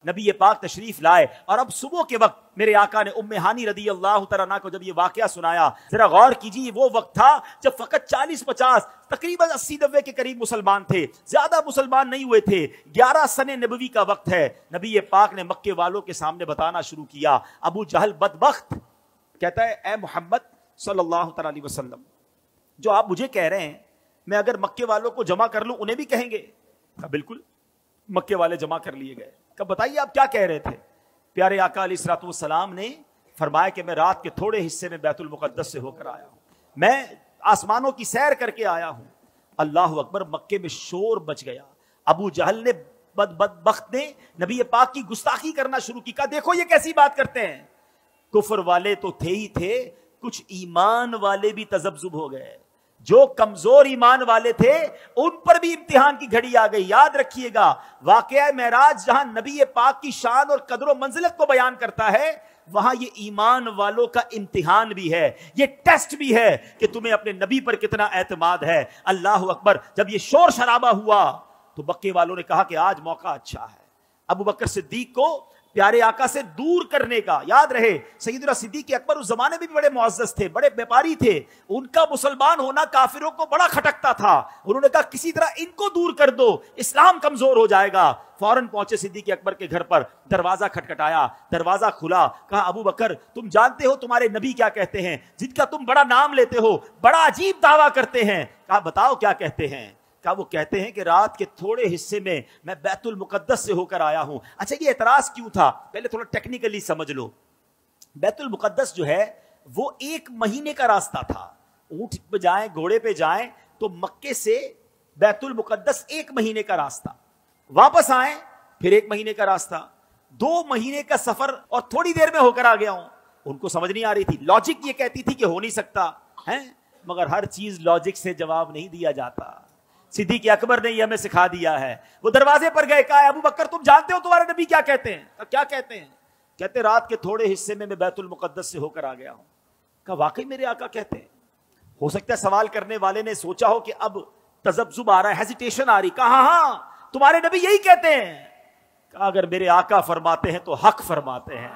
نبی پاک تشریف لائے اور اب صبح کے وقت میرے آقا نے ام ہانی رضی اللہ تعالیٰ عنہ کو جب یہ واقعہ سنایا، ذرا غور کیجیے، وہ وقت تھا جب فقط 40-50 تقریباً 80-90 کے قریب مسلمان تھے، زیادہ مسلمان نہیں ہوئے تھے، 11 سن نبوی کا وقت ہے۔ نبی پاک نے مکے والوں کے سامنے بتانا شروع کیا۔ ابو جہل بدبخت کہتا ہے اے محمد صلی اللہ تعالیٰ علیہ وسلم، جو آپ مجھے کہہ رہے ہیں میں اگر مکے والوں کو جمع کر لوں انہیں بھی کہیں گے؟ کہا بالکل۔ مکے والے جمع کر لیے گئے۔ کہا بتائیے آپ کیا کہہ رہے تھے؟ پیارے آقا علیہ الصلوۃ والسلام نے فرمایا کہ میں رات کے تھوڑے حصے میں بیت المقدس سے ہو کر آیا ہوں، میں آسمانوں کی سیر کر کے آیا ہوں۔ اللہ اکبر، مکے میں شور مچ گیا۔ ابو جہل نے بدبخت نے نبی پاک کی گستاخی کرنا شروع کی۔ کہا دیکھو یہ کیسی بات کرتے ہیں۔ کفر والے تو تھے ہی تھے، کچھ ایمان والے بھی تذبذب ہو گئے۔ جو کمزور ایمان والے تھے ان پر بھی امتحان کی گھڑی آ گئی۔ یاد رکھیے گا، واقعہ معراج جہاں نبی پاک کی شان اور قدر و منزلت کو بیان کرتا ہے، وہاں یہ ایمان والوں کا امتحان بھی ہے، یہ ٹیسٹ بھی ہے کہ تمہیں اپنے نبی پر کتنا اعتماد ہے۔ اللہ اکبر، جب یہ شور شرابہ ہوا تو مکے والوں نے کہا کہ آج موقع اچھا ہے ابو بکر صدیق کو پیارے آقا سے دور کرنے کا۔ یاد رہے سیدنا صدیق اکبر اس زمانے میں بھی بڑے معزز تھے، بڑے بیپاری تھے، ان کا مسلمان ہونا کافروں کو بڑا کھٹکتا تھا۔ انہوں نے کہا کسی طرح ان کو دور کر دو، اسلام کمزور ہو جائے گا۔ فوراً پہنچے صدیق اکبر کے گھر پر، دروازہ کھٹکھٹایا، دروازہ کھلا۔ کہا ابو بکر تم جانتے ہو تمہارے نبی کیا کہتے ہیں، جن کا تم بڑا نام لیتے ہو، بڑا عجیب دعویٰ کرتے ہیں۔ کہا بتاؤ کیا کہتے ہیں؟ کہا وہ کہتے ہیں کہ رات کے تھوڑے حصے میں میں بیت المقدس سے ہو کر آیا ہوں۔ اچھا یہ اعتراض کیوں تھا؟ پہلے تھوڑا ٹیکنیکلی سمجھ لو۔ بیت المقدس جو ہے وہ 1 مہینے کا راستہ تھا۔ اونٹ پہ جائیں، گھوڑے پہ جائیں تو مکے سے بیت المقدس 1 مہینے کا راستہ، واپس آئیں پھر 1 مہینے کا راستہ، 2 مہینے کا سفر اور تھوڑی دیر میں ہو کر آ گیا ہوں۔ ان کو سمجھ نہیں آ رہی تھی، لاجک یہ کہتی تھی کہ ہو نہیں سکتا ہے، مگر ہر چیز لاجک سے جواب نہیں دیا جاتا۔ صدیق اکبر نے یہ ہمیں سکھا دیا ہے۔ وہ دروازے پر گئے، کہا ابو بکر تم جانتے ہو تمہارے نبی کیا کہتے ہیں؟ کیا کہتے ہیں؟ کہتے رات کے تھوڑے حصے میں میں بیت المقدس سے ہو کر آ گیا ہوں۔ کہا واقعی میرے آقا کہتے ہیں؟ ہو سکتا ہے سوال کرنے والے نے سوچا ہو کہ اب تذبذب آ رہا ہے، ہیزیٹیشن آ رہی۔ کہا ہاں تمہارے نبی یہی کہتے ہیں۔ کہا اگر میرے آقا فرماتے ہیں تو حق فرماتے ہیں،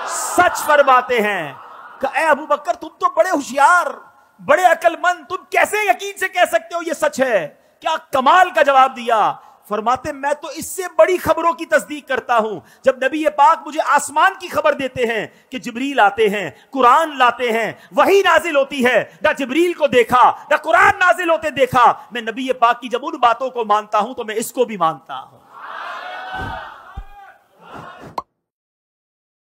سچ فرماتے ہیں۔ کہا اے ابو بکر تم تو بڑے ہوشیار، بڑے عقل مند، تم کیسے یقین سے کہہ سکتے ہو یہ سچ ہے؟ کیا کمال کا جواب دیا۔ فرماتے میں تو اس سے بڑی خبروں کی تصدیق کرتا ہوں۔ جب نبی پاک مجھے آسمان کی خبر دیتے ہیں کہ جبریل آتے ہیں، قرآن لاتے ہیں، وحی نازل ہوتی ہے، نہ جبریل کو دیکھا نہ قرآن نازل ہوتے دیکھا، میں نبی پاک کی جب ان باتوں کو مانتا ہوں تو میں اس کو بھی مانتا ہوں۔